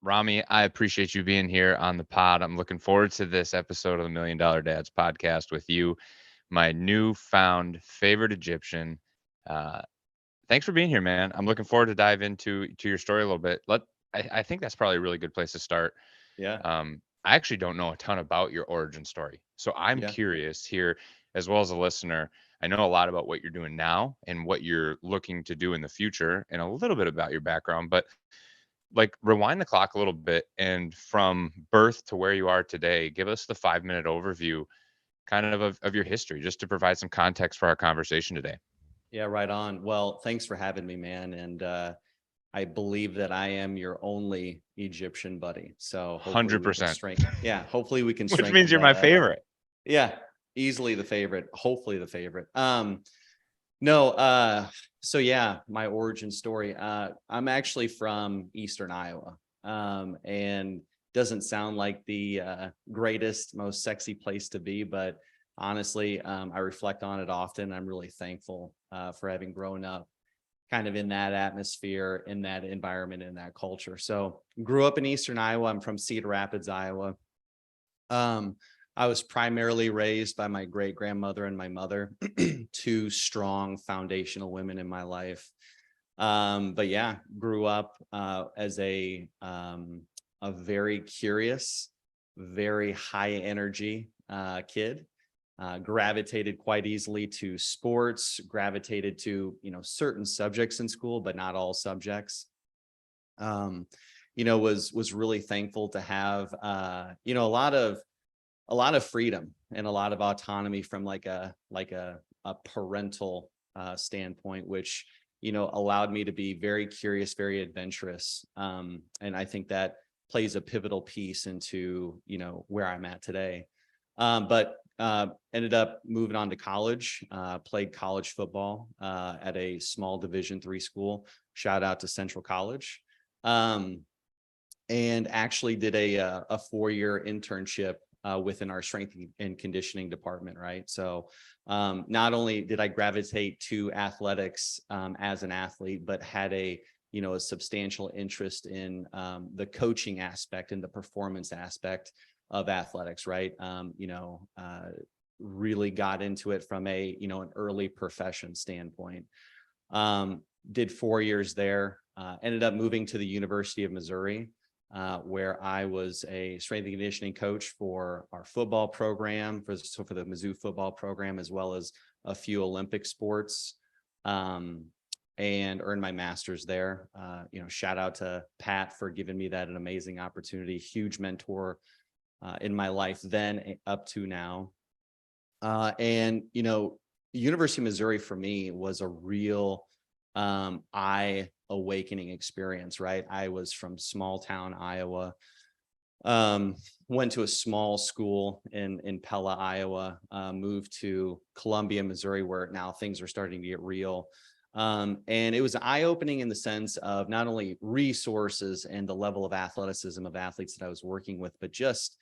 Ramy, I appreciate you being here on the pod. I'm looking forward to this episode of the Million Dollar Dads podcast with you, my newfound favorite Egyptian. Uh, Thanks for being here, man. I'm looking forward to dive into your story a little bit. I think that's probably a really good place to start. Yeah. I actually don't know a ton about your origin story, so I'm Yeah. curious here, as well as a listener. I know a lot about what you're doing now and what you're looking to do in the future, and a little bit about your background, but like rewind the clock a little bit and from birth to where you are today, give us the 5-minute overview of your history just to provide some context for our conversation today. Yeah. Right on. Well, thanks for having me, man. And I believe that I am your only Egyptian buddy. So hopefully we can 100%, strengthen. Yeah. Hopefully we can which means strengthen you're my that up. favorite. Yeah. Easily the favorite. Hopefully the favorite. No. So yeah, my origin story. I'm actually from Eastern Iowa. And doesn't sound like the greatest, most sexy place to be, but honestly, I reflect on it often. I'm really thankful for having grown up kind of in that atmosphere, in that environment, in that culture. So grew up in Eastern Iowa. I'm from Cedar Rapids, Iowa. Um, I was primarily raised by my great grandmother and my mother, two strong foundational women in my life. But yeah, grew up as a very curious, very high energy kid. Gravitated quite easily to sports, gravitated to, certain subjects in school, but not all subjects. Um, was really thankful to have, a lot of freedom and a lot of autonomy from like a parental standpoint, which, allowed me to be very curious, very adventurous. And I think that plays a pivotal piece into, where I'm at today. But ended up moving on to college, played college football at a small Division III school. Shout out to Central College. Um, and actually did a 4-year internship within our strength and conditioning department, right? So not only did I gravitate to athletics as an athlete, but had a substantial interest in the coaching aspect and the performance aspect of athletics, right? Really got into it from an early profession standpoint. Did 4 years there, ended up moving to the University of Missouri, where I was a strength and conditioning coach for our football program, for the Mizzou football program, as well as a few Olympic sports, and earned my master's there. Shout out to Pat for giving me that an amazing opportunity, huge mentor in my life then up to now. And University of Missouri for me was a real eye awakening experience, right? I was from small town Iowa, went to a small school in Pella, Iowa, moved to Columbia, Missouri, where now things are starting to get real. And it was eye-opening in the sense of not only resources and the level of athleticism of athletes that I was working with, but just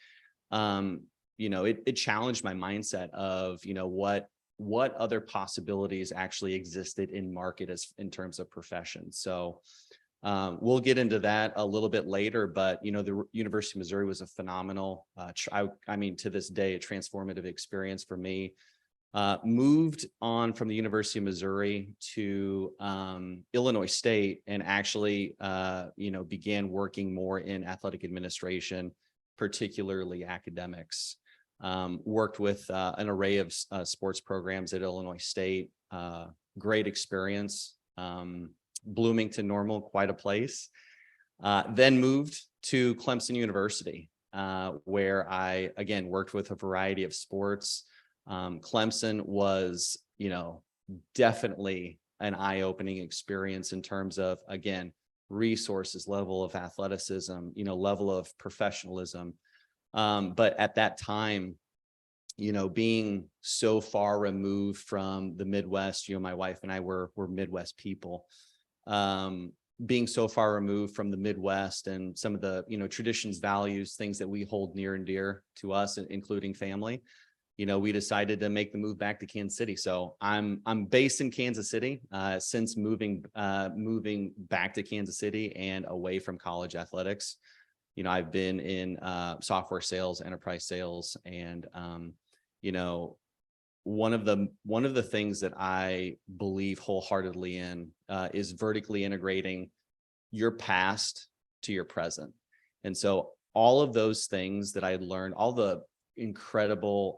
it challenged my mindset of what other possibilities actually existed in market as in terms of profession. So we'll get into that a little bit later, but the University of Missouri was a phenomenal, to this day, a transformative experience for me. Moved on from the University of Missouri to Illinois State, and actually began working more in athletic administration, particularly academics. Worked with an array of sports programs at Illinois State. Great experience. Bloomington Normal, quite a place. Then moved to Clemson University, where I, again, worked with a variety of sports. Clemson was, definitely an eye-opening experience in terms of, again, resources, level of athleticism, level of professionalism. But at that time, being so far removed from the Midwest, my wife and I were Midwest people. Being so far removed from the Midwest and some of the, traditions, values, things that we hold near and dear to us, including family, we decided to make the move back to Kansas City. So I'm based in Kansas City, since moving back to Kansas City and away from college athletics. I've been in software sales, enterprise sales, and one of the things that I believe wholeheartedly in is vertically integrating your past to your present. And so all of those things that I learned, all the incredible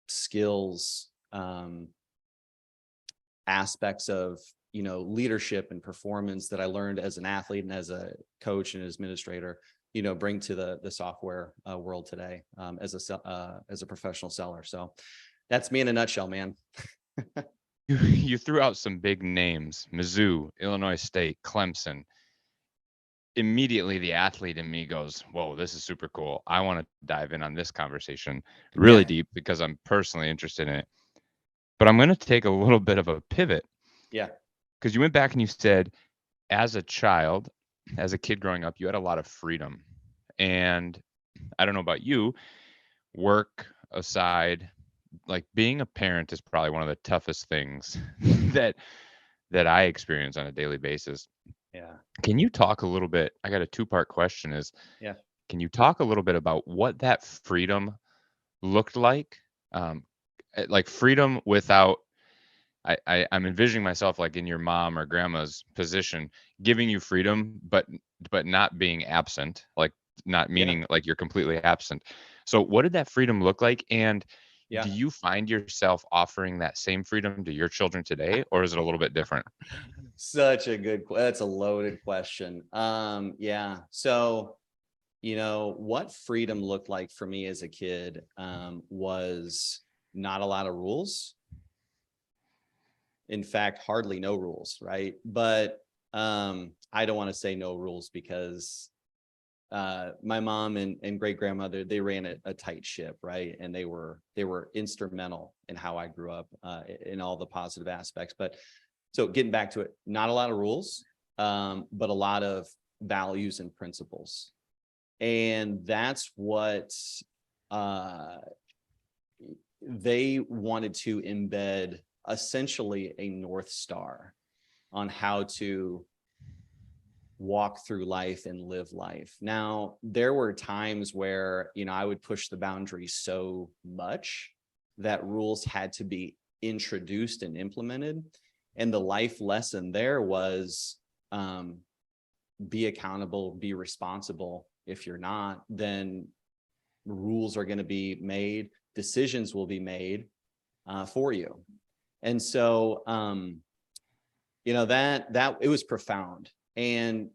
skills, aspects of leadership and performance that I learned as an athlete and as a coach and administrator, bring to the software world today as a professional seller. So that's me in a nutshell, man. You threw out some big names: Mizzou, Illinois State, Clemson. Immediately, the athlete in me goes, "Whoa, this is super cool. I want to dive in on this conversation really Yeah, deep because I'm personally interested in it." But I'm going to take a little bit of a pivot yeah, because you went back and you said, as a child, as a kid growing up, you had a lot of freedom. And I don't know about you, work aside, like being a parent is probably one of the toughest things that I experience on a daily basis. yeah, Can you talk a little bit? I got a two-part question is, yeah. can you talk a little bit about what that freedom looked like? Um, like freedom without I'm envisioning myself like in your mom or grandma's position, giving you freedom, but not being absent, like not Yeah, meaning like you're completely absent. So what did that freedom look like? And do yeah. you find yourself offering that same freedom to your children today, or is it a little bit different? Such a that's a loaded question. Yeah. So, what freedom looked like for me as a kid was not a lot of rules. In fact, hardly no rules, right? But I don't want to say no rules because my mom and great grandmother, they ran a tight ship, right? And they were instrumental in how I grew up in all the positive aspects. But so getting back to it, not a lot of rules, but a lot of values and principles. And that's what uh, they wanted to embed, essentially a North Star on how to walk through life and live life. Now, there were times where, I would push the boundaries so much that rules had to be introduced and implemented. And the life lesson there was be accountable, be responsible. If you're not, then rules are going to be made, decisions will be made for you. And so, that it was profound. And,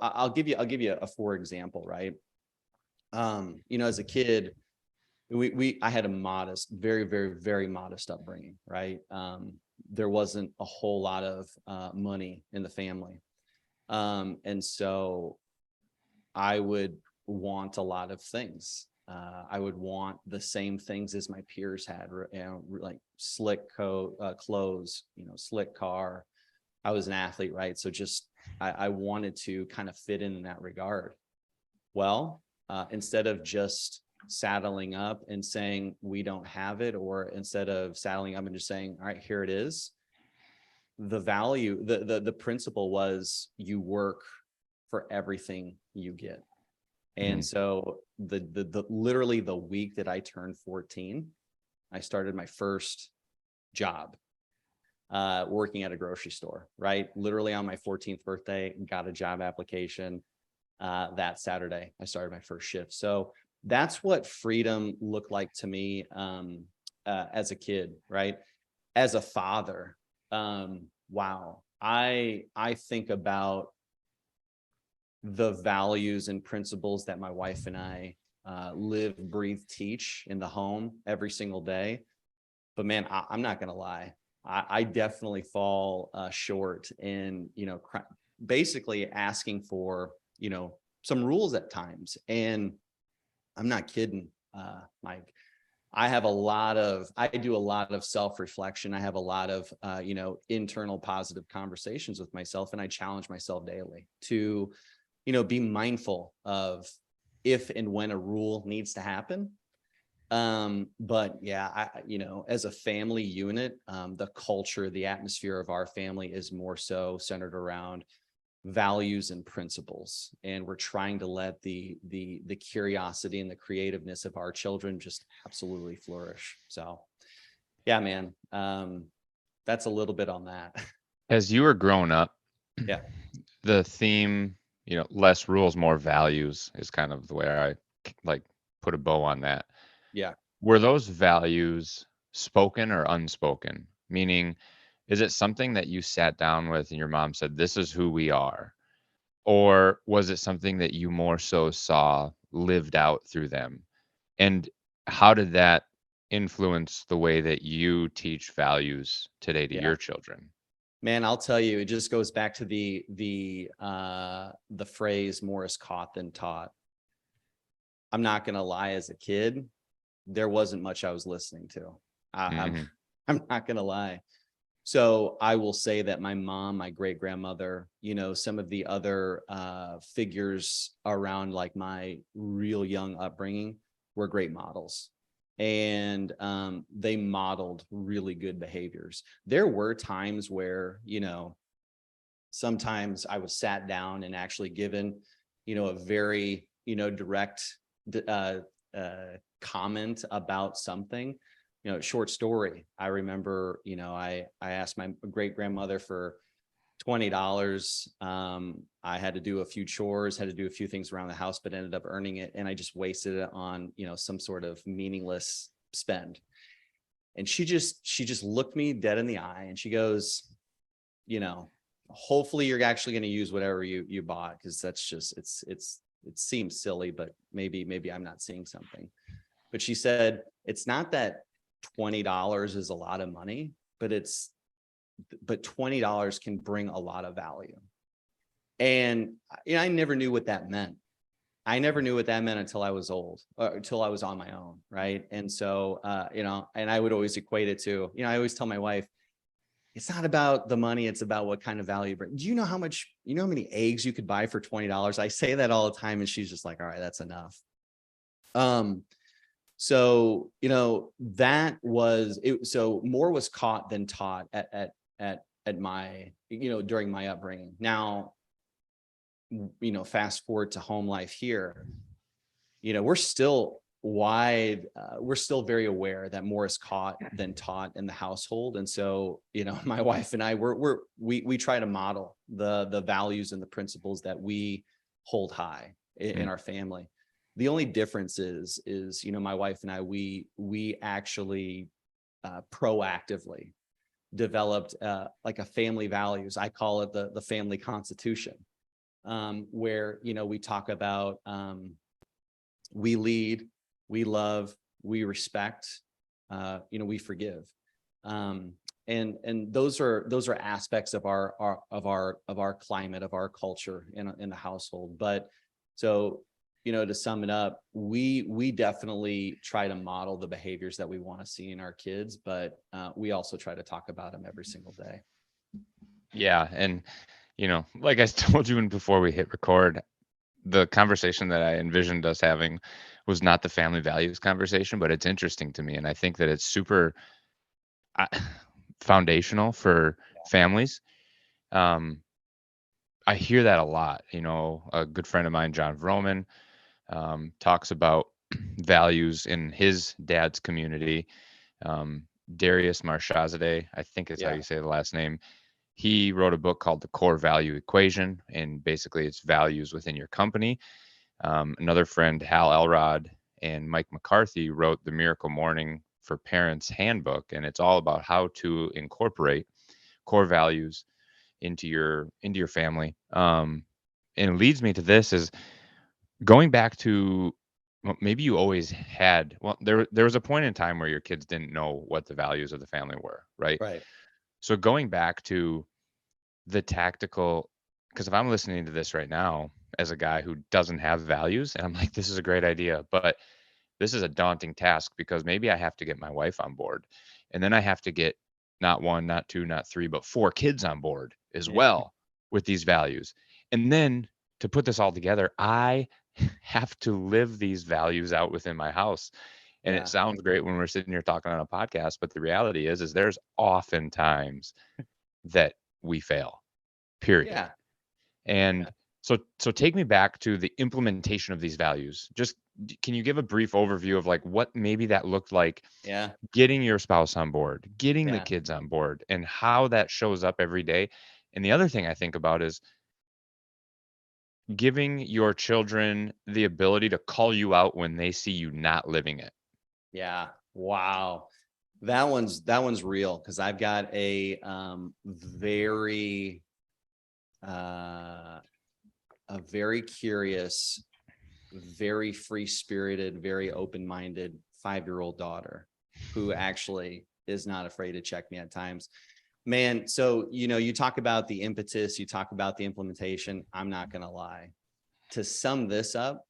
I'll give you a for example, right? As a kid, I had a modest, very, very, very modest upbringing, right? There wasn't a whole lot of money in the family. And so I would want a lot of things. I would want the same things as my peers had, like slick clothes, slick car. I was an athlete, right? So just I wanted to kind of fit in that regard. Well, instead of just saddling up and saying we don't have it, or instead of saddling up and just saying, all right, here it is, the value, the principle was you work for everything you get. And Mhm. so the literally the week that I turned 14, I started my first job working at a grocery store, right? Literally on my 14th birthday, got a job application. That Saturday, I started my first shift. So that's what freedom looked like to me as a kid, right? As a father, wow, I think about the values and principles that my wife and I live, breathe, teach in the home every single day. But man, I'm not gonna lie, I definitely fall short in basically asking for some rules at times. And I'm not kidding, Mike. I do a lot of self-reflection. I have a lot of internal positive conversations with myself, and I challenge myself daily to be mindful of if and when a rule needs to happen. But yeah, as a family unit, the culture, the atmosphere of our family is more so centered around values and principles, and we're trying to let the curiosity and the creativeness of our children just absolutely flourish. So yeah, man, that's a little bit on that. As you were growing up, Yeah, the theme, less rules, more values is kind of the way I like put a bow on that. yeah, Were those values spoken or unspoken? Meaning, is it something that you sat down with and your mom said, "This is who we are"? Or was it something that you more so saw lived out through them? And how did that influence the way that you teach values today to yeah. your children? Man, I'll tell you, it just goes back to the phrase "more is caught than taught." I'm not gonna lie, as a kid, there wasn't much I was listening to. I'm Mhm. I'm not gonna lie. So I will say that my mom, my great grandmother, some of the other figures around like my real young upbringing were great models. And they modeled really good behaviors. There were times where, sometimes I was sat down and actually given, a very, direct uh, comment about something. Short story. I remember, I asked my great grandmother for $20. I had to do a few chores, had to do a few things around the house, but ended up earning it. And I just wasted it on, some sort of meaningless spend. And she just looked me dead in the eye and she goes, you know, hopefully you're actually going to use whatever you bought, because that's just it seems silly, but maybe I'm not seeing something. But she said it's not that $20 is a lot of money, but $20 can bring a lot of value. And I never knew what that meant. I never knew what that meant until I was old, until I was on my own, right? And so and I would always equate it to, I always tell my wife, it's not about the money, it's about what kind of value. Do you know how many eggs you could buy for $20? I say that all the time, and she's just like, all right, that's enough. So, that was it. So more was caught than taught at my, during my upbringing. Now, fast forward to home life here, we're still we're still very aware that more is caught than taught in the household. And so, my wife and I, we try to model the values and the principles that we hold high in Mm. our family. The only difference is, my wife and I, we actually proactively developed like a family values. I call it the family constitution, where, we talk about, we lead, we love, we respect, we forgive. And those are aspects of our climate, of our culture in the household. But so, to sum it up, we definitely try to model the behaviors that we want to see in our kids, but we also try to talk about them every single day. Yeah, and like I told you before we hit record, the conversation that I envisioned us having was not the family values conversation, but it's interesting to me, and I think that it's super uh, foundational for families. Um, I hear that a lot. A good friend of mine, John Vroman, talks about values in his dad's community. Um, Darius Marchazadeh, I think is how Yeah. you say the last name. He wrote a book called The Core Value Equation, and basically it's values within your company. Another friend, Hal Elrod, and Mike McCarthy wrote The Miracle Morning for Parents Handbook, and it's all about how to incorporate core values into your family. And it leads me to this is going back to, well, maybe you always had, well, there was a point in time where your kids didn't know what the values of the family were, right? Right. So going back to the tactical, because if I'm listening to this right now as a guy who doesn't have values, and I'm like, this is a great idea, but this is a daunting task because maybe I have to get my wife on board, and then I have to get not one, not two, not three, but four kids on board as Yeah. well with these values. And then to put this all together, I have to live these values out within my house. And it Yeah. sounds great when we're sitting here talking on a podcast, but the reality is there's often times that we fail, period. Yeah. And so take me back to the implementation of these values. Just can you give a brief overview of like what maybe that looked like, Yeah. getting your spouse on board, getting the Yeah. kids on board, and how that shows up every day? And the other thing I think about is giving your children the ability to call you out when they see you not living it. Yeah. Wow. That one's real because I've got uh a very curious, very free-spirited, very open-minded 5-year-old daughter who actually is not afraid to check me at times. Man, so you talk about the impetus, you talk about the implementation. I'm not gonna lie. To sum this up,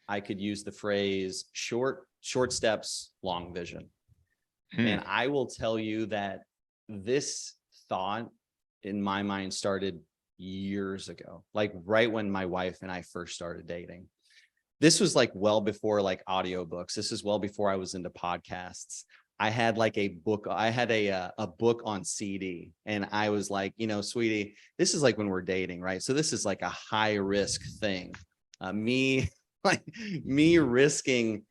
I could use the phrase short steps, long vision. Hmm. And I will tell you that this thought in my mind started years ago, like right when my wife and I first started dating. This was like well before like audiobooks. This is well before I was into podcasts. I had like a book. I had a book on CD, and I was like, sweetie, this is like when we're dating, right? So this is like a high risk thing. Me, like me risking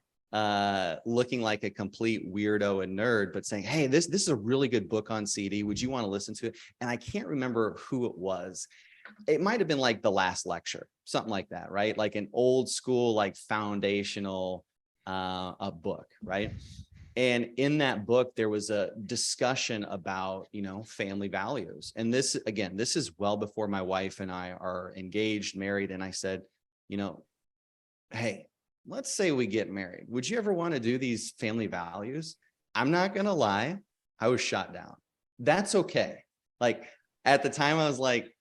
looking like a complete weirdo and nerd, but saying, hey, this is a really good book on CD. Would you want to listen to it? And I can't remember who it was. It might have been like the last lecture, something like that, right? Like an old school, like foundational a book, right? And in that book, there was a discussion about, family values. And this, again, this is well before my wife and I are engaged, married. And I said, hey, let's say we get married. Would you ever want to do these family values? I'm not going to lie. I was shot down. That's okay. Like at the time I was like,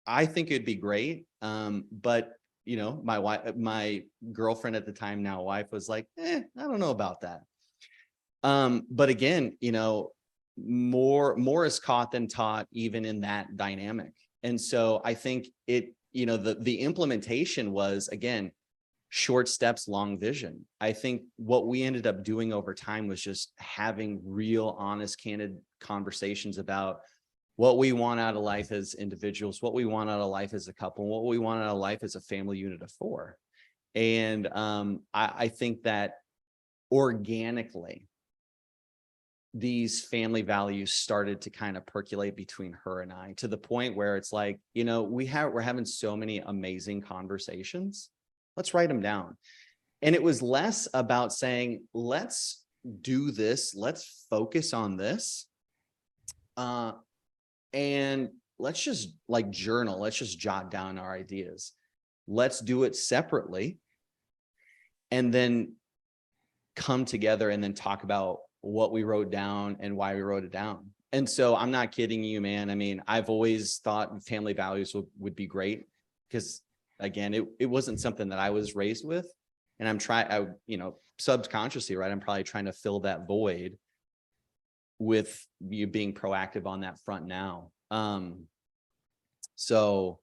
I think it'd be great. But my wife, my girlfriend at the time, now wife, was like, I don't know about that. But again, more is caught than taught, even in that dynamic. And so I think the implementation was, again, short steps, long vision. I think what we ended up doing over time was just having real, honest, candid conversations about what we want out of life as individuals, what we want out of life as a couple, what we want out of life as a family unit of 4. And I think that organically, these family values started to kind of percolate between her and I, to the point where it's like, we're having so many amazing conversations. Let's write them down. And it was less about saying, let's do this, let's focus on this. And let's just like journal, let's just jot down our ideas. Let's do it separately and then come together and then talk about what we wrote down and why we wrote it down. And so I'm not kidding you, man. I mean, I've always thought family values would be great because, again, it wasn't something that I was raised with. And subconsciously, right, I'm probably trying to fill that void with you being proactive on that front now. So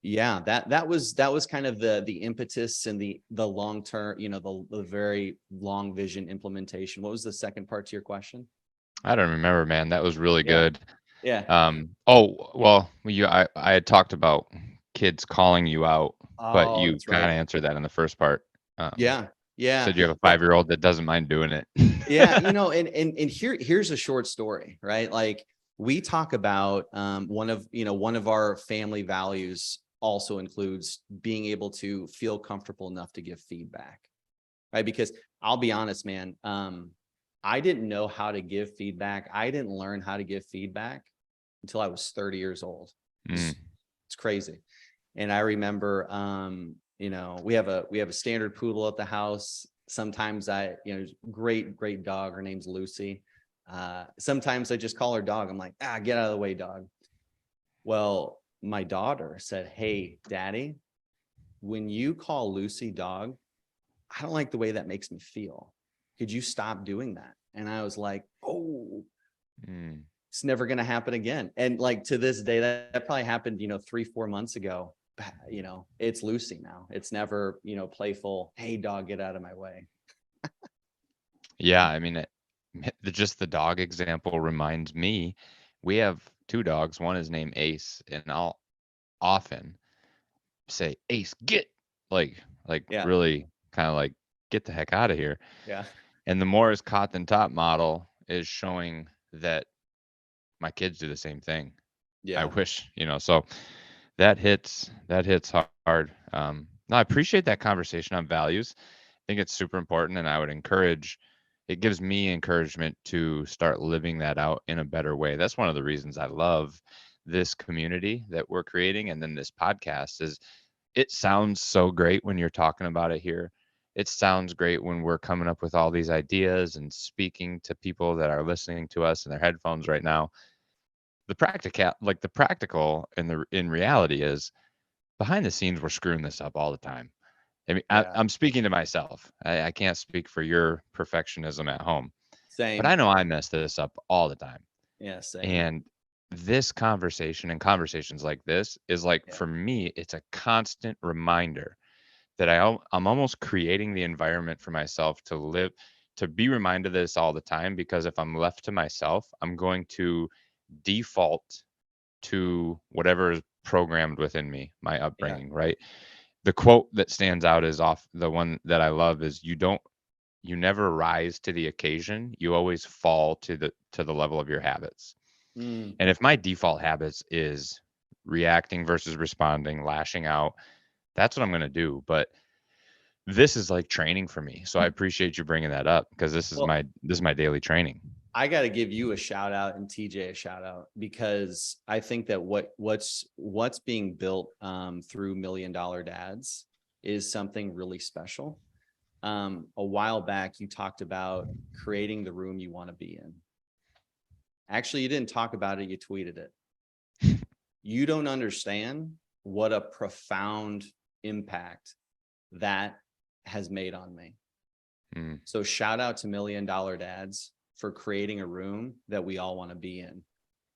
yeah, that was kind of the impetus and the long term, the very long vision implementation. What was the second part to your question? I don't remember, man. That was really Yeah. good. Yeah. Oh, well, I had talked about kids calling you out, but Oh, you that's kind of right. answered that in the first part. Yeah. Yeah. Said you have a Well, 5-year-old that doesn't mind doing it. yeah, and here's a short story, right? Like we talk about one of our family values also includes being able to feel comfortable enough to give feedback, right? Because I'll be honest, man, I didn't know how to give feedback. I didn't learn how to give feedback until I was 30 years old. Mm. It's crazy. And I remember, we have a standard poodle at the house. Sometimes great dog. Her name's Lucy. Sometimes I just call her dog. I'm like, get out of the way, dog. Well, my daughter said, hey, daddy, when you call Lucy dog, I don't like the way that makes me feel. Could you stop doing that? And I was like, oh, Mm. it's never going to happen again. And like to this day, that probably happened, 3-4 months ago. It's Lucy now. It's never, playful. Hey, dog, get out of my way. Yeah, I mean, just the dog example reminds me, we have 2 dogs. One is named Ace, and I'll often say, Ace, get, like Yeah. really kind of like get the heck out of here. Yeah. And the more is caught than taught model is showing that my kids do the same thing. I Yeah. wish, so that hits hard. No, I appreciate that conversation on values. I think it's super important, and I would encourage. It gives me encouragement to start living that out in a better way. That's one of the reasons I love this community that we're creating, and then this podcast is. It sounds so great when you're talking about it here. It sounds great when we're coming up with all these ideas and speaking to people that are listening to us in their headphones right now. The practical and the in reality is behind the scenes we're screwing this up all the time. I mean, Yeah. I'm speaking to myself. I can't speak for your perfectionism at home, but Same. I know I mess this up all the time. Yeah. Same. And this conversation and conversations like this is like, Yeah. for me, it's a constant reminder that I'm almost creating the environment for myself to live, to be reminded of this all the time. Because if I'm left to myself, I'm going to default to whatever is programmed within me, my Yeah. upbringing, right? The quote that stands out is off the one that I love is you never rise to the occasion, you always fall to the level of your habits. Mm. And if my default habits is reacting versus responding, lashing out, that's what I'm going to do. But this is like training for me. So I appreciate you bringing that up because this is Well, my daily training. I got to give you a shout out and TJ a shout out, because I think that what's being built through $1 Million Dads is something really special. A while back, you talked about creating the room you want to be in. Actually, you didn't talk about it, you tweeted it. You don't understand what a profound impact that has made on me. Mm. So shout out to $1 Million Dads for creating a room that we all want to be in.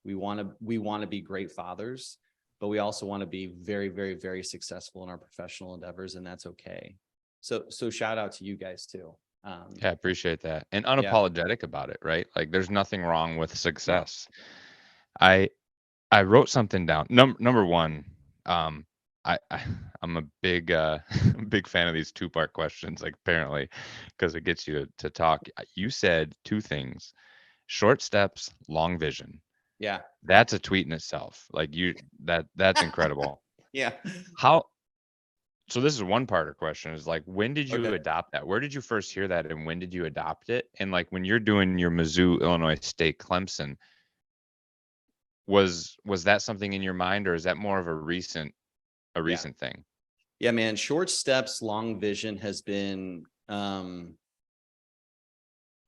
We want to be great fathers, but we also want to be very, very, very successful in our professional endeavors, and that's okay. So shout out to you guys too. Yeah, I appreciate that. And Yeah. unapologetic about it, right? Like there's nothing wrong with success. I I wrote something down. Number one, um, I I'm a big big fan of these two-part questions, like apparently, because it gets you to talk. You said two things: short steps, long vision. Yeah. That's a tweet in itself. Like that's incredible. Yeah. How so this is one part of the question is like when did you Okay. adopt that? Where did you first hear that and when did you adopt it? And like when you're doing your Mizzou, Illinois State, Clemson, was that something in your mind or is that more of a Yeah. recent thing? Yeah, man. Short steps, long vision has been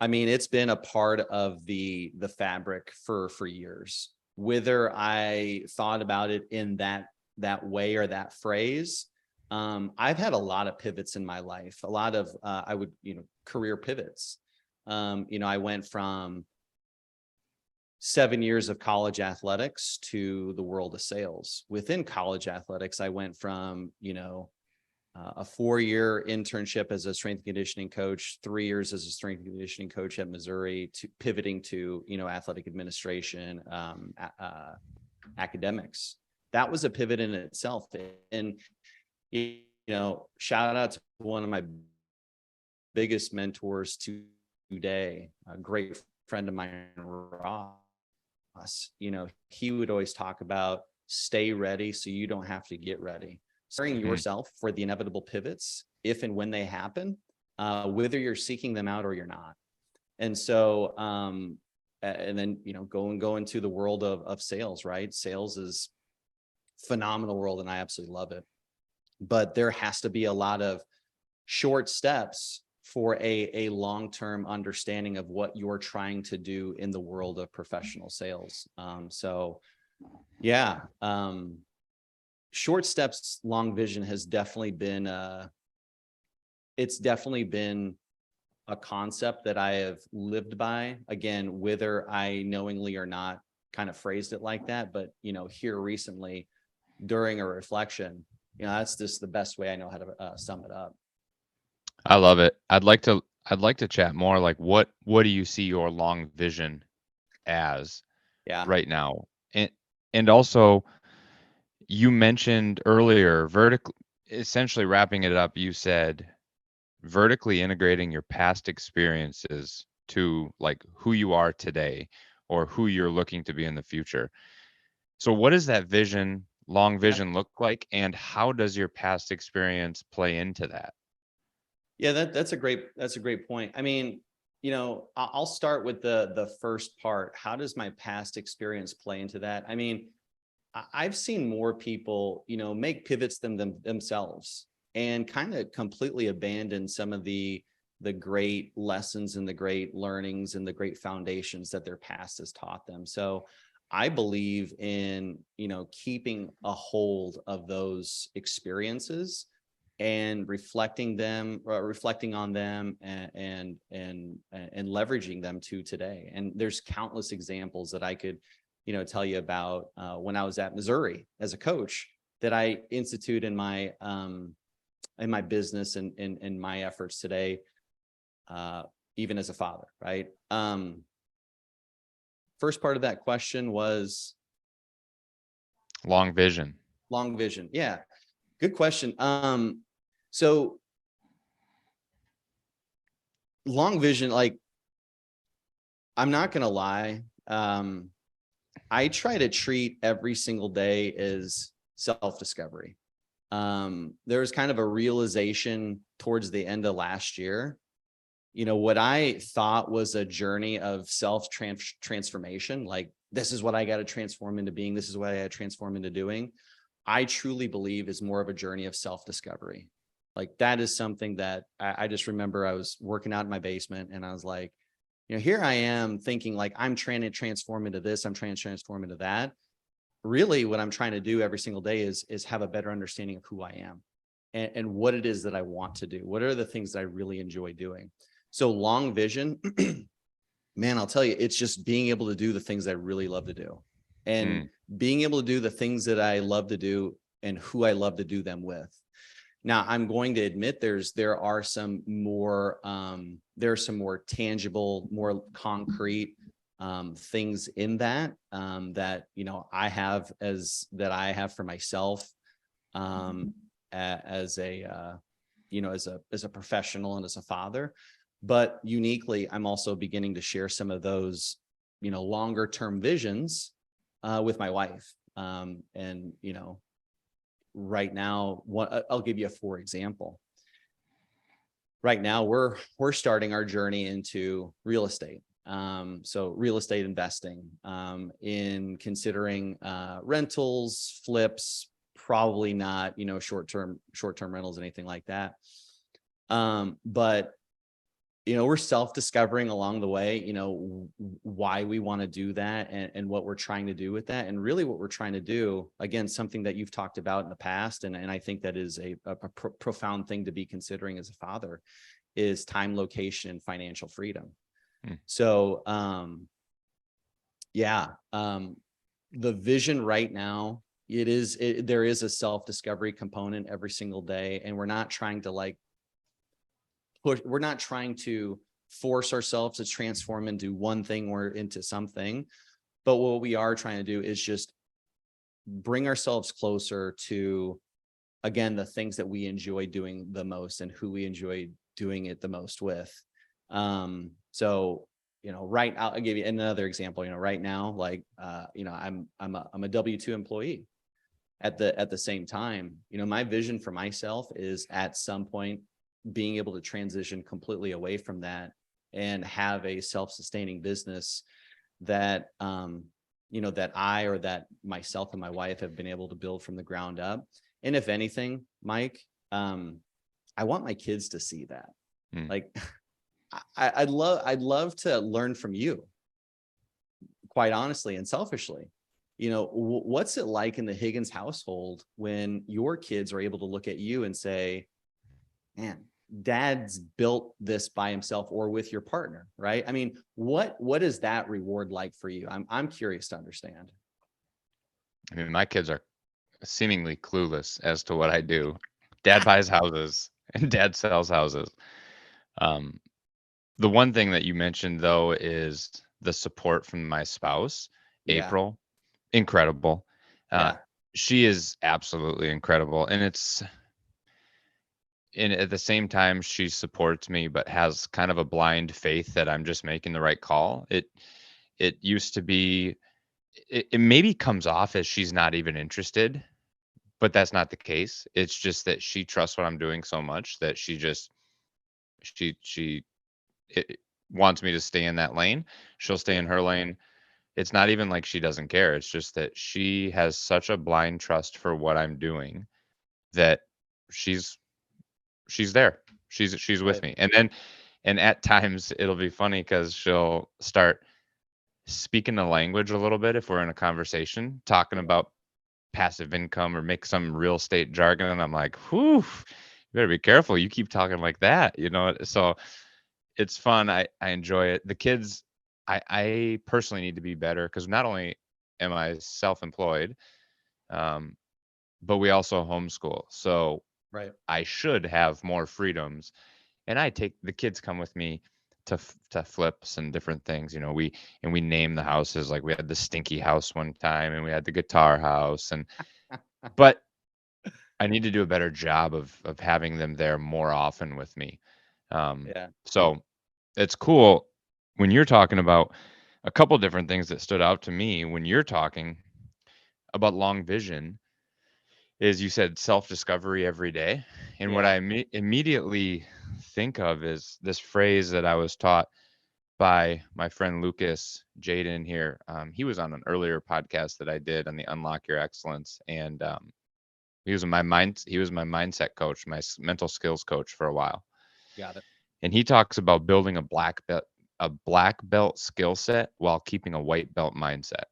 I mean, it's been a part of the fabric for years. Whether I thought about it in that way or that phrase, I've had a lot of pivots in my life. A lot of career pivots. I went from 7 years of college athletics to the world of sales. Within college athletics, I went from a 4-year internship as a strength and conditioning coach, 3 years as a strength and conditioning coach at Missouri, to pivoting to, athletic administration, academics. That was a pivot in itself. And, shout out to one of my biggest mentors today, a great friend of mine, Ross. He would always talk about stay ready so you don't have to get ready. Preparing yourself for the inevitable pivots, if and when they happen, whether you're seeking them out or you're not. And so, and then, go into the world of sales, right? Sales is phenomenal world and I absolutely love it. But there has to be a lot of short steps for a long-term understanding of what you're trying to do in the world of professional sales. Short steps, long vision has definitely been it's definitely been a concept that I have lived by. Again, whether I knowingly or not kind of phrased it like that, but here recently during a reflection, that's just the best way I know how to sum it up. I love it. I'd like to chat more like what do you see your long vision as Yeah. right now? And also You mentioned earlier essentially wrapping it up, you said vertically integrating your past experiences to like who you are today or who you're looking to be in the future. So what does that long Yeah. vision look like, and how does your past experience play into that? Yeah, that's a great point. I mean, I'll start with the first part. How does my past experience play into that? I mean, I've seen more people, make pivots themselves and kind of completely abandon some of the great lessons and the great learnings and the great foundations that their past has taught them. So I believe in, keeping a hold of those experiences and reflecting on them and leveraging them to today. And there's countless examples that I could tell you about when I was at Missouri as a coach that I institute in my business and in my efforts today, even as a father, right? First part of that question was Long vision. long vision. Yeah, good question. So long vision, like, I'm not gonna lie. I try to treat every single day as self-discovery. There was kind of a realization towards the end of last year. What I thought was a journey of transformation, like this is what I got to transform into being, this is what I got to transform into doing. I truly believe is more of a journey of self-discovery. Like that is something that I just remember I was working out in my basement and I was like, here I am thinking like I'm trying to transform into this, I'm trying to transform into that. Really, what I'm trying to do every single day is have a better understanding of who I am and what it is that I want to do. What are the things that I really enjoy doing? So long vision, man, I'll tell you, it's just being able to do the things I really love to do and being able to do the things that I love to do and who I love to do them with. Now, I'm going to admit there are some more tangible, more concrete things in that that I have for myself as a as a professional and as a father. But uniquely, I'm also beginning to share some of those longer term visions with my wife. And right now, I'll give you a for example. Right now, we're starting our journey into real estate. So real estate investing, in considering rentals, flips, probably not short-term rentals, anything like that. But we're self-discovering along the way, why we want to do that and what we're trying to do with that. And really what we're trying to do, again, something that you've talked about in the past, and I think that is a profound thing to be considering as a father, is time, location, and financial freedom. So, the vision right now, there is a self-discovery component every single day. And we're not trying to force ourselves to transform into one thing or into something. But what we are trying to do is just bring ourselves closer to, again, the things that we enjoy doing the most and who we enjoy doing it the most with. So, I'll give you another example. Right now, like, I'm a W-2 employee. At the same time, my vision for myself is at some point being able to transition completely away from that and have a self-sustaining business that, that myself and my wife have been able to build from the ground up. And if anything, Mike, I want my kids to see that. Like, I'd love to learn from you, quite honestly and selfishly. What's it like in the Higgins household when your kids are able to look at you and say, man, dad's built this by himself or with your partner, right? I mean, what is that reward like for you? I'm curious to understand. I mean, my kids are seemingly clueless as to what I do. Dad buys houses and dad sells houses. Um, the one thing that you mentioned though is the support from my spouse, Yeah. April. Incredible. Yeah. She is absolutely incredible, and at the same time, she supports me, but has kind of a blind faith that I'm just making the right call. It used to be, it maybe comes off as she's not even interested, but that's not the case. It's just that she trusts what I'm doing so much that she it wants me to stay in that lane. She'll stay Yeah. in her lane. It's not even like she doesn't care. It's just that she has such a blind trust for what I'm doing that she's she's there. She's with Right. me. And at times it'll be funny because she'll start speaking the language a little bit if we're in a conversation talking Yeah. about passive income or make some real estate jargon, and I'm like, whew, you better be careful. You keep talking like that, you know. So it's fun. I enjoy it. The kids, I personally need to be better because not only am I self-employed, um, but we also homeschool. So Right. I should have more freedoms. And I take the kids come with me to flips and different things. You know, we name the houses. Like we had the stinky house one time, and we had the guitar house, and but I need to do a better job of having them there more often with me. Yeah. So it's cool when you're talking about a couple different things that stood out to me when you're talking about long vision is you said self-discovery every day. And what Yeah. I immediately think of is this phrase that I was taught by my friend Lucas Jaden here. He was on an earlier podcast that I did on the Unlock Your Excellence, and he was my mindset coach, my mental skills coach for a while. Got it. And he talks about building a black belt skill set while keeping a white belt mindset.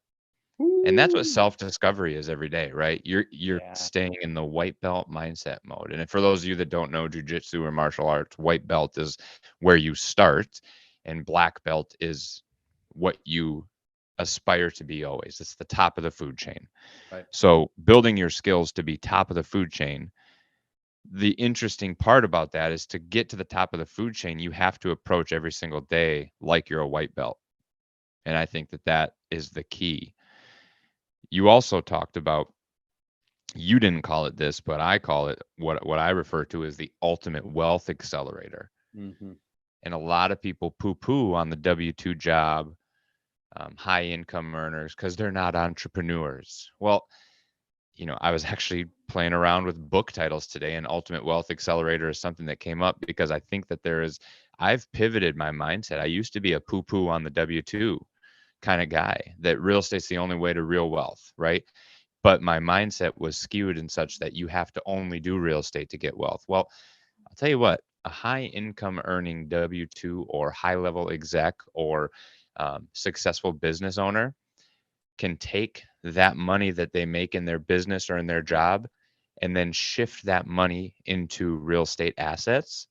And that's what Woo. self-discovery is every day, right? You're Yeah. staying in the white belt mindset mode. And for those of you that don't know jujitsu or martial arts, white belt is where you start, and black belt is what you aspire to be always. It's the top of the food chain. Right. So building your skills to be top of the food chain, the interesting part about that is to get to the top of the food chain, you have to approach every single day like you're a white belt. And I think that that is the key. You also talked about, you didn't call it this, but I call it what I refer to as the ultimate wealth accelerator. Hmm. And a lot of people poo-poo on the W-2 job, high income earners, because they're not entrepreneurs. Well, you know, I was actually playing around with book titles today, and Ultimate Wealth Accelerator is something that came up because I think that I've pivoted my mindset. I used to be a poo poo on the W 2 kind of guy, that real estate's the only way to real wealth, right? But my mindset was skewed in such that you have to only do real estate to get wealth. Well, I'll tell you what, a high income earning W 2 or high level exec or successful business owner can take that money that they make in their business or in their job and then shift that money into real estate assets.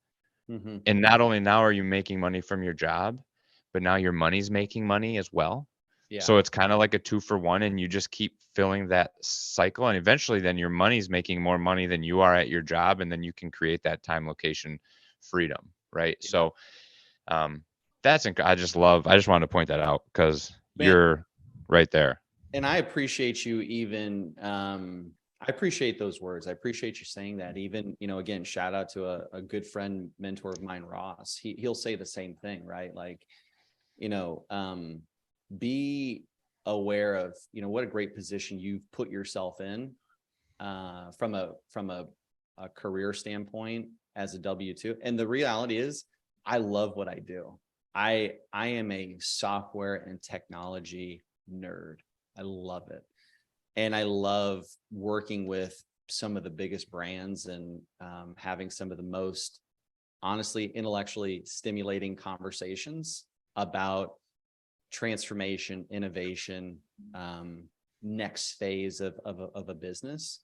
Hmm. And not only now are you making money from your job, but now your money's making money as well. Yeah. So it's kind of like a 2 for 1, and you just keep filling that cycle. And eventually, then your money's making more money than you are at your job. And then you can create that time, location freedom. Right. Yeah. So um, I just wanted to point that out because Man, you're right there. and I appreciate you even I appreciate those words. I appreciate you saying that. Even, again, shout out to a good friend, mentor of mine, Ross. He'll say the same thing, right? Like, you know, um, be aware of, what a great position you've put yourself in from a career standpoint as a W-2. And the reality is, I love what I do. I am a software and technology nerd. I love it. And I love working with some of the biggest brands and having some of the most, honestly, intellectually stimulating conversations about transformation, innovation, next phase of a business.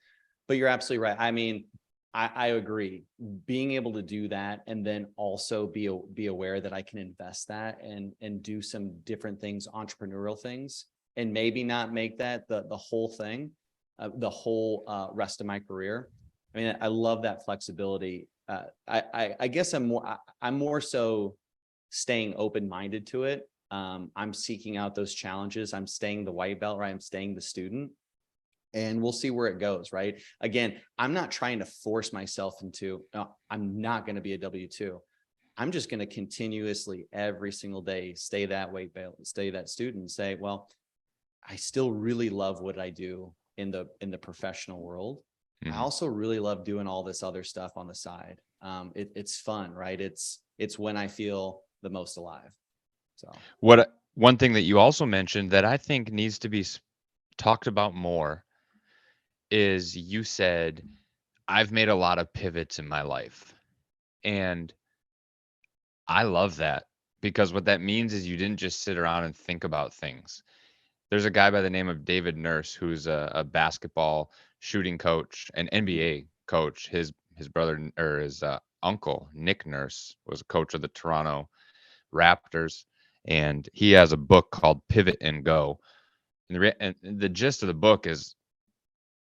But you're absolutely right. I mean, I agree. Being able to do that and then also be aware that I can invest that and do some different things, entrepreneurial things, and maybe not make that the whole thing, the whole rest of my career. I mean, I love that flexibility. I guess I'm more so staying open-minded to it. I'm seeking out those challenges. I'm staying the white belt, right? I'm staying the student. and we'll see where it goes. Right. Again, I'm not trying to force myself into, no, I'm not going to be a W-2. I'm just going to continuously every single day stay that way, stay that student, and say, well, I still really love what I do in the professional world. I Mhm. also really love doing all this other stuff on the side. It's fun, right? It's when I feel the most alive. So One thing that you also mentioned that I think needs to be talked about more is you said, I've made a lot of pivots in my life. And I love that because what that means is you didn't just sit around and think about things. There's a guy by the name of David Nurse who's a basketball shooting coach, an NBA coach. His brother or his uncle Nick Nurse was a coach of the Toronto Raptors, and he has a book called Pivot and Go. And the gist of the book is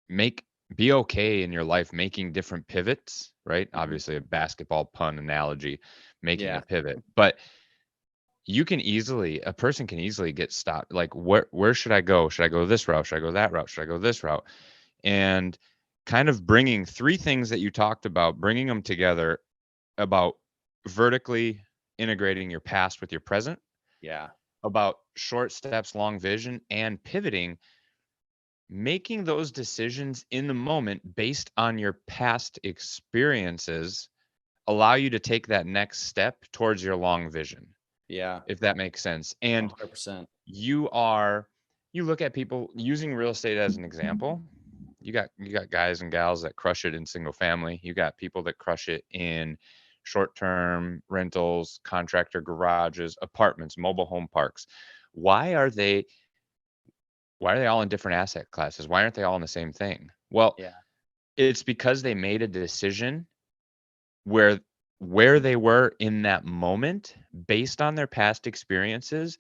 make be okay in your life making different pivots, right? mhm. Obviously, a basketball pun analogy, making a Yeah, pivot, but a person can easily get stopped. Like, where should I go? Should I go this route? Should I go that route? Should I go this route? And kind of bringing three things that you talked about, bringing them together about vertically integrating your past with your present, yeah, about short steps, long vision, and pivoting, making those decisions in the moment based on your past experiences allow you to take that next step towards your long vision, yeah, if that makes sense. And 100%. you are you look at people using real estate as an example. You got guys and gals that crush it in single family. You got people that crush it in short-term rentals, contractor garages, apartments, mobile home parks. Why are they why are they all in different asset classes? Why aren't they all in the same thing? Well, Yeah, it's because they made a decision where they were in that moment based on their past experiences,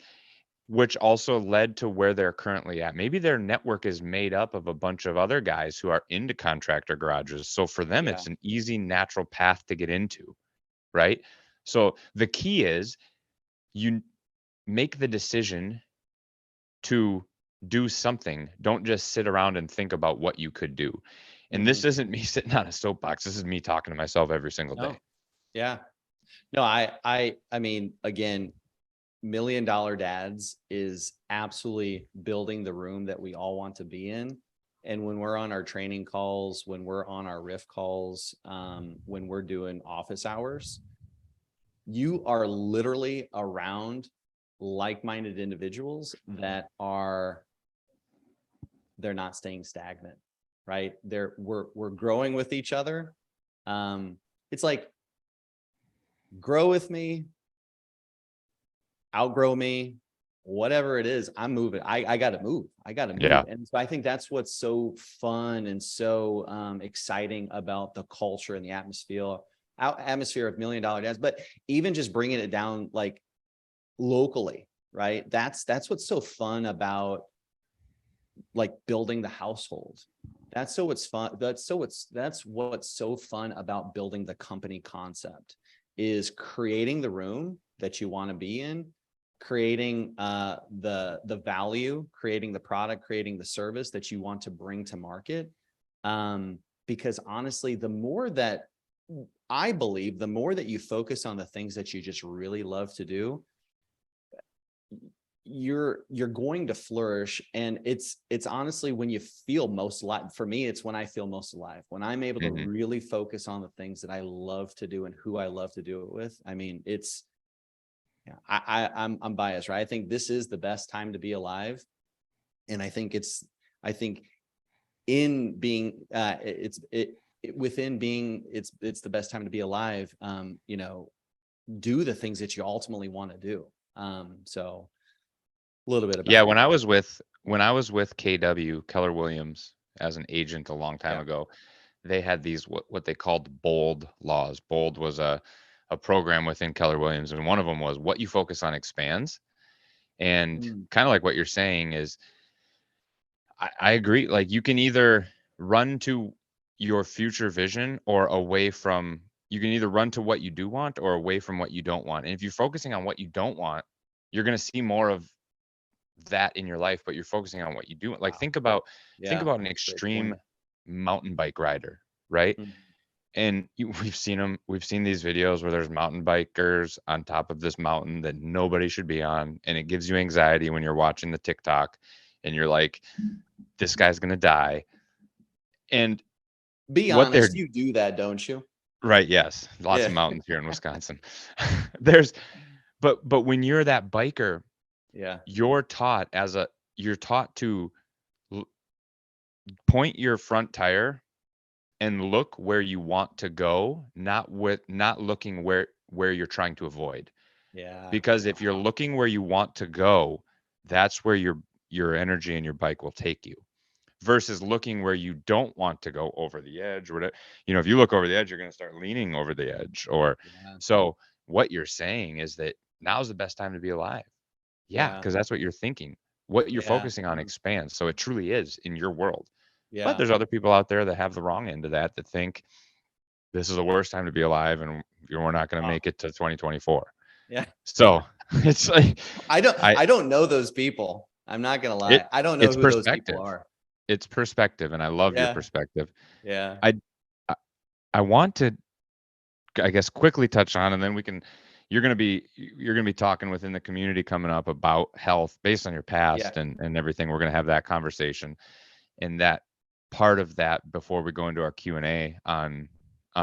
which also led to where they're currently at. Maybe their network is made up of a bunch of other guys who are into contractor garages. So for them, yeah, it's an easy, natural path to get into, right? So the key is you make the decision to do something. Don't just sit around and think about what you could do. And hmm this isn't me sitting on a soapbox. This is me talking to myself every single day. no, yeah, no, I mean, again, $1 million dads is absolutely building the room that we all want to be in. And when we're on our training calls, when we're on our riff calls, when we're doing office hours, you are literally around like-minded individuals that are, they're not staying stagnant, right? We're growing with each other. It's like, grow with me, outgrow me, whatever it is, I'm moving. I got to move. I got to move. Yeah. And so I think that's what's so fun and so exciting about the culture and the atmosphere of $1 million dads, but even just bringing it down like locally, right? That's what's so fun about like building the household. That's so what's fun. That's what's so fun about building the company concept is creating the room that you want to be in, creating the value, creating the product, creating the service that you want to bring to market. Because honestly, the more that I believe, the more that you focus on the things that you just really love to do, you're going to flourish. And it's honestly when you feel most alive. For me, it's when I feel most alive, when I'm able to Mhm. really focus on the things that I love to do and who I love to do it with. I mean, it's, yeah, I'm biased, right? I think this is the best time to be alive. And I think in being within being, it's the best time to be alive. Do the things that you ultimately want to do. So a little bit Yeah, about me. when I was with KW, Keller Williams, as an agent a long time Yeah. ago, they had these what they called bold laws. Bold was a program within Keller Williams, and one of them was what you focus on expands. And Mm, kind of like what you're saying is I agree. Like you can either run to your future vision or away from you can either run to what you do want or away from what you don't want. And if you're focusing on what you don't want, you're going to see more of that in your life, but you're focusing on what you do. Like Wow. think Yeah. about an Great extreme point. mountain bike rider, right? Mhm. And we've seen these videos where there's mountain bikers on top of this mountain that nobody should be on, and it gives you anxiety when you're watching the TikTok and you're like, this guy's gonna die. And Be what they're honest, you do that, don't you? right, yes, lots of Yeah. mountains here in Wisconsin. There's but when you're that biker, Yeah. you're taught as a you're taught to l- point your front tire and look where you want to go, not looking where you're trying to avoid. Yeah. Because if you're Wow. looking where you want to go, that's where your energy and your bike will take you. Versus looking where you don't want to go over the edge or whatever. You know, if you look over the edge, you're going to start leaning over the edge. Or Yeah. so what you're saying is that now's the best time to be alive. Yeah, Yeah. because that's what you're thinking. What you're Yeah. focusing on expands. So it truly is in your world. But Yeah. there's other people out there that have the wrong end of that think this is the worst time to be alive and we're not going to Wow. make it to 2024. Yeah. So it's like I I don't know those people. I'm not gonna it lie. I don't know it's who those people perspective. are. It's perspective, and I love your Yeah. perspective. Yeah. I I I want to, I guess, quickly touch on, and then we can. You're gonna be talking within the community coming up about health based on your Yeah. past and everything. We're gonna have that conversation, and that part of that before we go into our Q&A on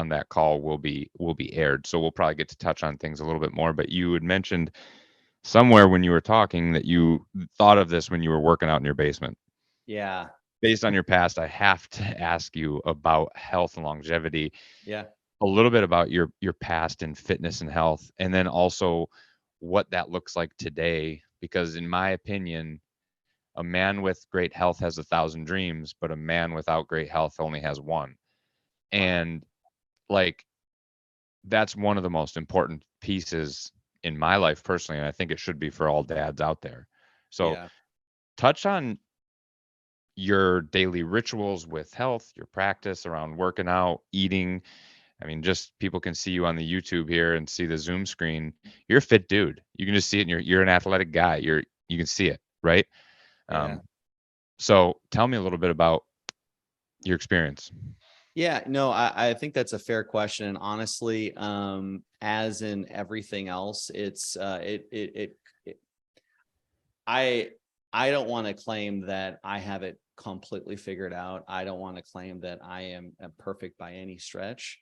that call will be aired. So we'll probably get to touch on things a little bit more. But you had mentioned somewhere when you were talking that you thought of this when you were working out in your basement. Yeah. Based on your past, I have to ask you about health and longevity, Yeah. a little bit about your past in fitness and health, and then also what that looks like today. Because in my opinion, a man with great health has 1,000 dreams, but a man without great health only has one. Wow. And like that's one of the most important pieces in my life personally, and I think it should be for all dads out there. So Yeah. touch on your daily rituals with health, your practice around working out, eating. I mean, just people can see you on the YouTube here and see the Zoom screen. You're a fit dude. You can just see it. And you're an athletic guy. You can see it, right? Yeah. Um, so tell me a little bit about your experience. Yeah. No, I think that's a fair question. And honestly, as in everything else, it's it I I don't want to claim that I have it completely figured out. I don't want to claim that I am perfect by any stretch.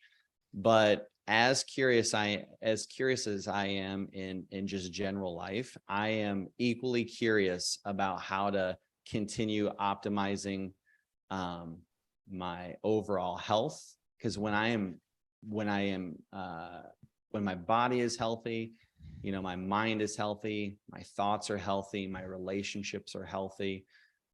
But as curious as I am in just general life, I am equally curious about how to continue optimizing um, my overall health. Because when I am when my body is healthy, you know, my mind is healthy, my thoughts are healthy, my relationships are healthy.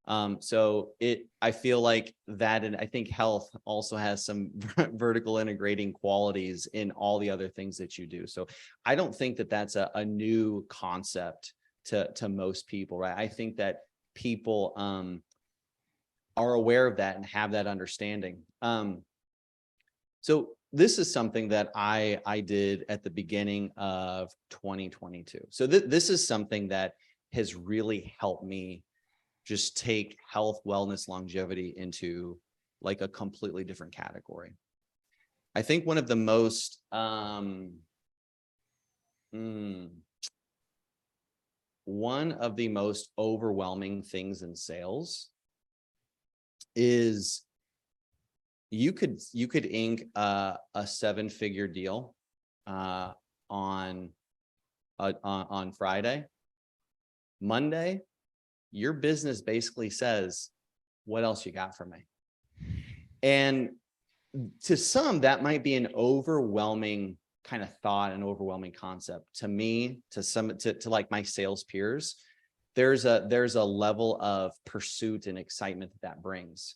I feel like that, and I think health also has some vertical integrating qualities in all the other things that you do. So I don't think that that's a new concept to most people, right? I think that people are aware of that and have that understanding. So this is something that I did at the beginning of 2022. So this is something that has really helped me just take health, wellness, longevity into like a completely different category. I think one of the most one of the most overwhelming things in sales is you could ink a 7-figure deal uh, on on Friday. Monday, your business basically says, "What else you got for me?" And to some, that might be an overwhelming kind of thought, an overwhelming concept. To me, to like my sales peers, there's a level of pursuit and excitement that brings.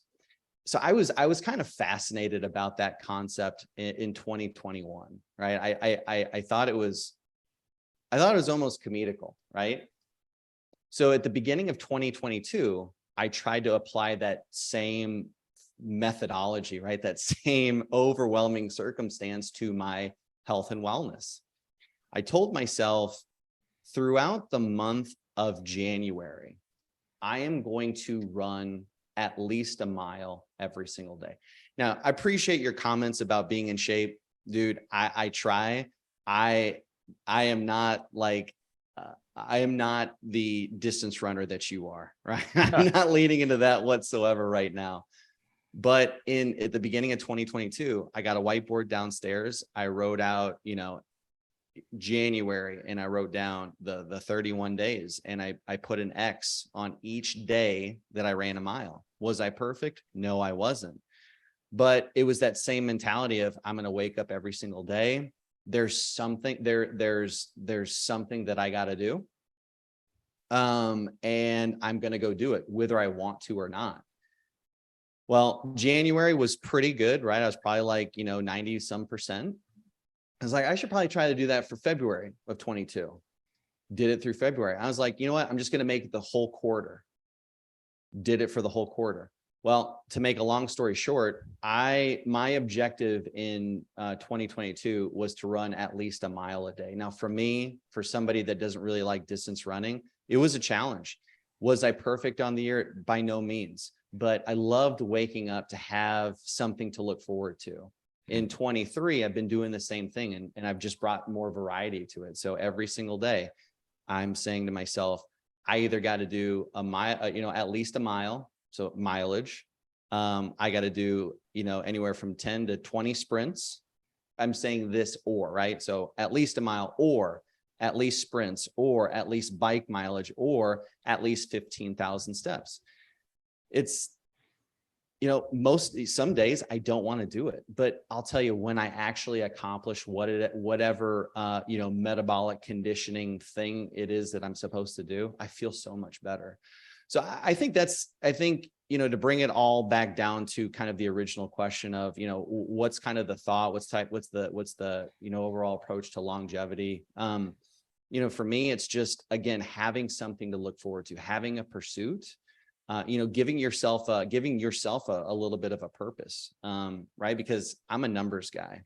So I was kind of fascinated about that concept in 2021, right? I thought it was almost comedical, right? So at the beginning of 2022, I tried to apply that same methodology, right? That same overwhelming circumstance to my health and wellness. I told myself throughout the month of January, I am going to run at least a mile every single day. Now, I appreciate your comments about being in shape, dude. I try. I am not like, I am not the distance runner that you are, right? I'm not leaning into that whatsoever right now. But at the beginning of 2022, I got a whiteboard downstairs. I wrote out, January, and I wrote down the 31 days, and I put an X on each day that I ran a mile. Was I perfect? No, I wasn't. But it was that same mentality of, I'm going to wake up every single day. There's something there's something that I got to do. And I'm going to go do it whether I want to or not. Well, January was pretty good, right? I was probably like, 90 some percent. I was like, I should probably try to do that for February of 22. Did it through February. I was like, you know what? I'm just going to make it the whole quarter. Did it for the whole quarter. Well, to make a long story short, my objective in 2022 was to run at least a mile a day. Now, for me, for somebody that doesn't really like distance running, it was a challenge. Was I perfect on the year? By no means. But I loved waking up to have something to look forward to. In 23, I've been doing the same thing, and I've just brought more variety to it. So every single day, I'm saying to myself, I either got to do a mile, at least a mile, so mileage. I got to do, anywhere from 10 to 20 sprints. I'm saying this or, right? So at least a mile, or at least sprints, or at least bike mileage, or at least 15,000 steps. It's, some days I don't want to do it, but I'll tell you, when I actually accomplish whatever, metabolic conditioning thing it is that I'm supposed to do, I feel so much better. So I think to bring it all back down to kind of the original question of, what's kind of the thought, what's the, overall approach to longevity. For me, it's just, again, having something to look forward to, having a pursuit. Giving yourself a little bit of a purpose, right? Because I'm a numbers guy.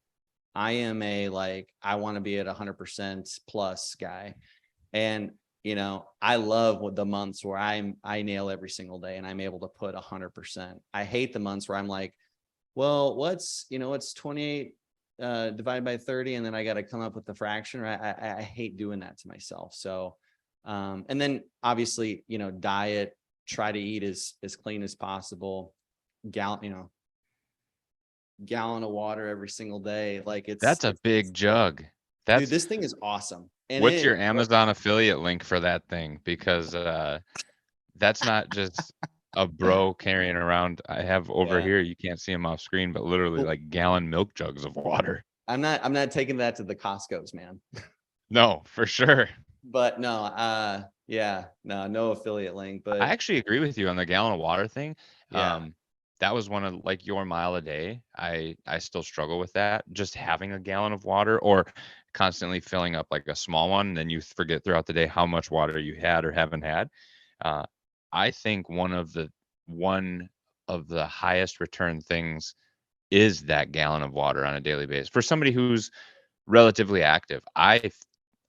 I am I want to be at 100% plus guy. And, I love the months where I nail every single day and I'm able to put 100%. I hate the months where I'm like, well, what's 28 divided by 30. And then I got to come up with the fraction, right? I hate doing that to myself. So, and then obviously, diet, try to eat as clean as possible. Gallon of water every single day. That's a big jug. Dude, this thing is awesome. And what's your Amazon affiliate link for that thing? Because that's not just a bro carrying around. I have over here, you can't see them off screen, but literally like gallon milk jugs of water. I'm not taking that to the Costco's, man. No, for sure. But no, no affiliate link. But I actually agree with you on the gallon of water thing. That was one of like your mile a day. I still struggle with that. Just having a gallon of water, or constantly filling up like a small one, and then you forget throughout the day how much water you had or haven't had. I think one of the highest return things is that gallon of water on a daily basis for somebody who's relatively active. I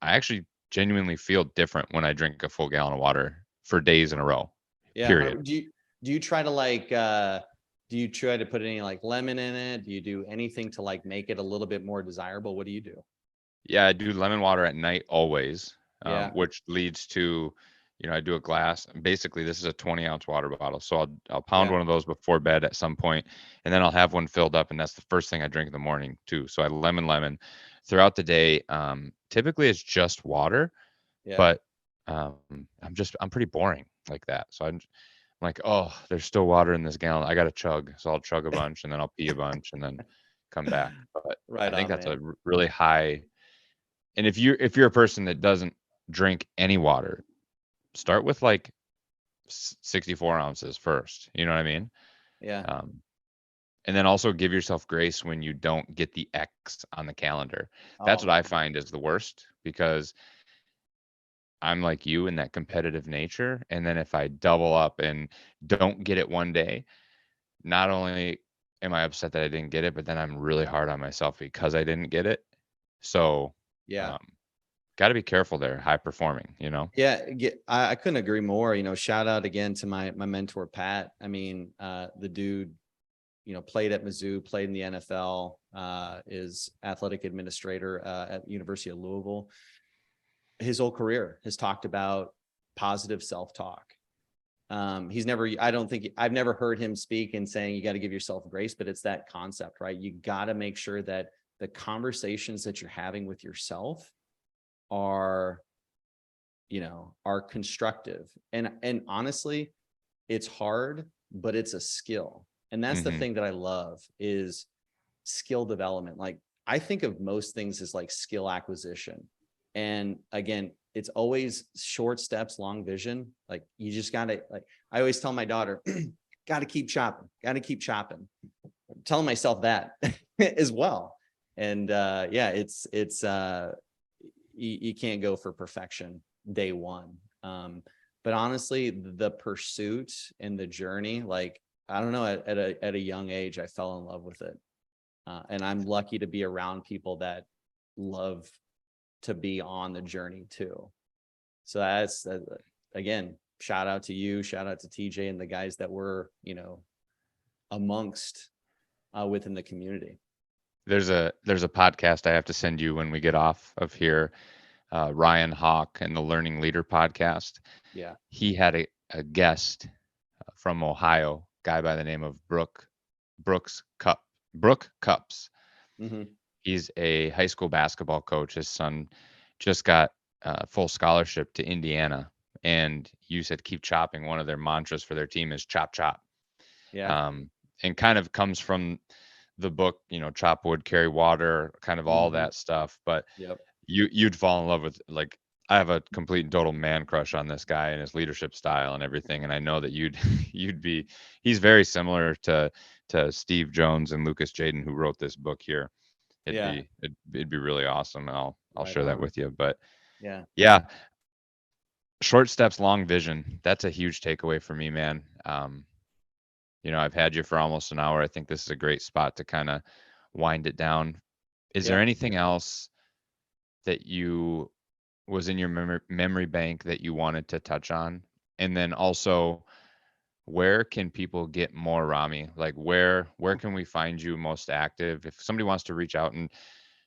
actually genuinely feel different when I drink a full gallon of water for days in a row. Yeah. Period. Do you try to do you try to put any like lemon in it? Do you do anything to like make it a little bit more desirable? What do you do? Yeah, I do lemon water at night always, which leads to, I do a glass. Basically, this is a 20-ounce water bottle. So I'll pound one of those before bed at some point, and then I'll have one filled up, and that's the first thing I drink in the morning too. So I lemon throughout the day. Typically it's just water, but I'm pretty boring like that. So I'm like, oh, there's still water in this gallon. I got to chug. So I'll chug a bunch, and then I'll pee a bunch, and then come back. But I think that's a really high. And if you're a person that doesn't drink any water, start with like 64 ounces first. You know what I mean? Yeah. And then also give yourself grace when you don't get the X on the calendar. That's what I find is the worst, because I'm like you in that competitive nature. And then if I double up and don't get it one day, not only am I upset that I didn't get it, but then I'm really hard on myself because I didn't get it. So, got got to be careful there, high performing, you know? Yeah, I couldn't agree more. Shout out again to my mentor, Pat. I mean, the dude, played at Mizzou, played in the NFL, is athletic administrator at University of Louisville. His whole career has talked about positive self-talk. I've never heard him speak and saying you got to give yourself grace, but it's that concept, right? You got to make sure that the conversations that you're having with yourself are constructive. And honestly, it's hard, but it's a skill. And that's the Hmm. thing that I love is skill development. Like, I think of most things as like skill acquisition. And again, it's always short steps, long vision. Like, you just gotta, like, I always tell my daughter, gotta keep chopping, I'm telling myself that as well. And yeah, you can't go for perfection day one. But honestly, the pursuit and the journey, like, I don't know, at a young age, I fell in love with it. And I'm lucky to be around people that love to be on the journey too. So that's, again, shout out to you, shout out to TJ and the guys that were, amongst within the community. There's a podcast I have to send you when we get off of here. Ryan Hawk and the Learning Leader podcast. Yeah. He had a guest from Ohio, guy by the name of Brooke Cups. Mm-hmm. He's a high school basketball coach. His son just got full scholarship to Indiana. And you said keep chopping. One of their mantras for their team is chop chop. Yeah. Um, and kind of comes from the book, chop wood, carry water, kind of all Mm-hmm. that stuff. But Yep. you'd fall in love with, like, I have a complete and total man crush on this guy and his leadership style and everything. And I know that he's very similar to Steve Jones and Lucas Jaden, who wrote this book here. Yeah. It'd be really awesome. And I'll Right share that on. with you. But Yeah. yeah, short steps, long vision. That's a huge takeaway for me, man. I've had you for almost an hour. I think this is a great spot to kind of wind it down. Is there Yeah. anything else that you was in your memory bank that you wanted to touch on? And then also, where can people get more Ramy? Like, where can we find you most active? If somebody wants to reach out and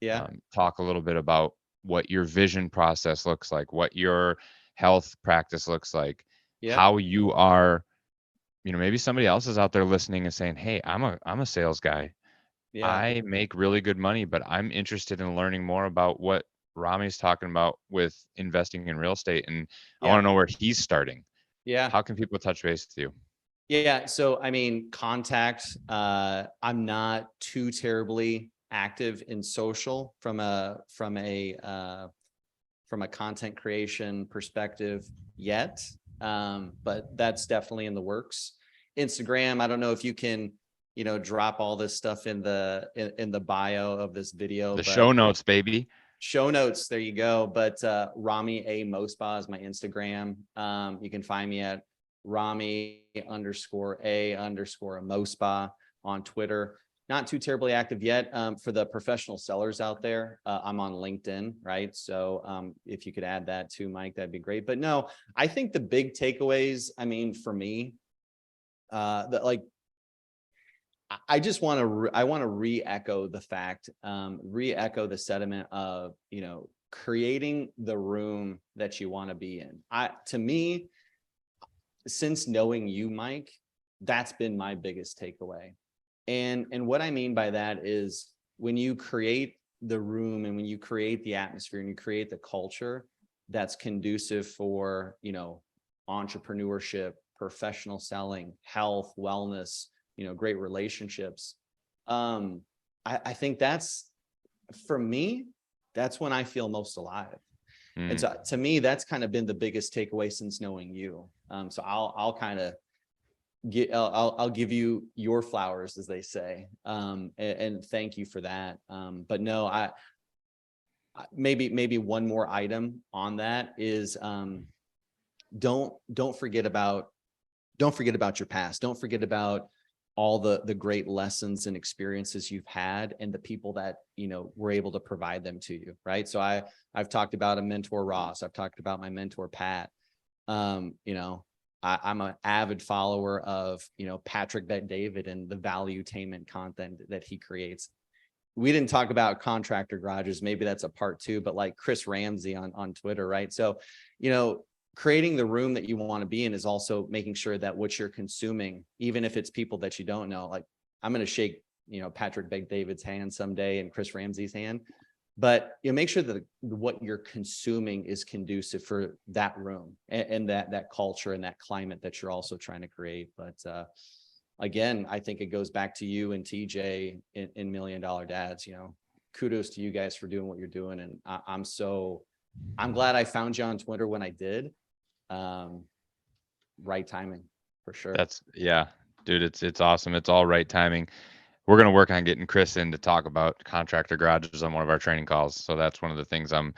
Yeah. talk a little bit about what your vision process looks like, what your health practice looks like, Yep. how you are, maybe somebody else is out there listening and saying, "Hey, I'm a sales guy. Yeah. I make really good money, but I'm interested in learning more about what Ramy's talking about with investing in real estate, and I want Yeah. to know where he's starting." Yeah. How can people touch base with you? Yeah. So, I mean, contact, I'm not too terribly active in social from a content creation perspective yet. But that's definitely in the works. Instagram, I don't know if you can, drop all this stuff in the bio of this video, The but show notes, baby. show notes, there you go. But Ramy A Mosbah is my Instagram. You can find me at Ramy_A_Mosbah on Twitter. Not too terribly active yet. For the professional sellers out there, I'm on LinkedIn, right? So if you could add that too, Mike, that'd be great. But no, I think the big takeaways, I mean, for me, I just want to re-echo the fact, re-echo the sentiment of, creating the room that you want to be in. To me, since knowing you, Mike, that's been my biggest takeaway. And what I mean by that is when you create the room and when you create the atmosphere and you create the culture that's conducive for, entrepreneurship, professional selling, health, wellness, great relationships. I think that's, for me, that's when I feel most alive. And Mm. so to me, that's kind of been the biggest takeaway since knowing you. So I'll kind of I'll give you your flowers, as they say. And thank you for that. But no, maybe one more item on that is, don't forget about your past. Don't forget about all the great lessons and experiences you've had and the people that, were able to provide them to you. Right. So I've talked about a mentor, Ross. I've talked about my mentor, Pat. I'm an avid follower of, Patrick Bet-David and the valuetainment content that he creates. We didn't talk about contractor garages. Maybe that's a part two, but like Chris Ramsey on Twitter. Right. So, creating the room that you want to be in is also making sure that what you're consuming, even if it's people that you don't know, like I'm going to shake, Patrick Bet-David's hand someday and Chris Ramsey's hand, but make sure that what you're consuming is conducive for that room and that culture and that climate that you're also trying to create. But again, I think it goes back to you and TJ in $1 Million Dads. Kudos to you guys for doing what you're doing, and I'm glad I found you on Twitter when I did. Right timing for sure. Yeah, dude, it's awesome. It's all right timing. We're going to work on getting Chris in to talk about contractor garages on one of our training calls. So that's one of the things I'm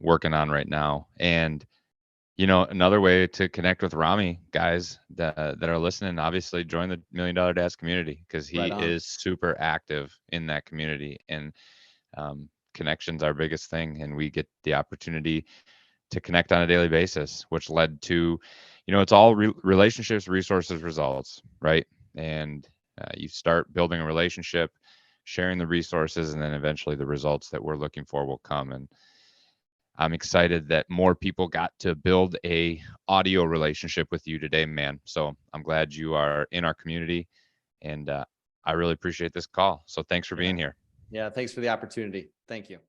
working on right now. And another way to connect with Ramy, guys that are listening, obviously join the $1 Million Dads community, because he is super active in that community, and connections are our biggest thing. And we get the opportunity to connect on a daily basis, which led to, it's all relationships, resources, results, right? And you start building a relationship, sharing the resources, and then eventually the results that we're looking for will come. And I'm excited that more people got to build a audio relationship with you today, man. So I'm glad you are in our community, and I really appreciate this call. So thanks for being here. Yeah, thanks for the opportunity. Thank you.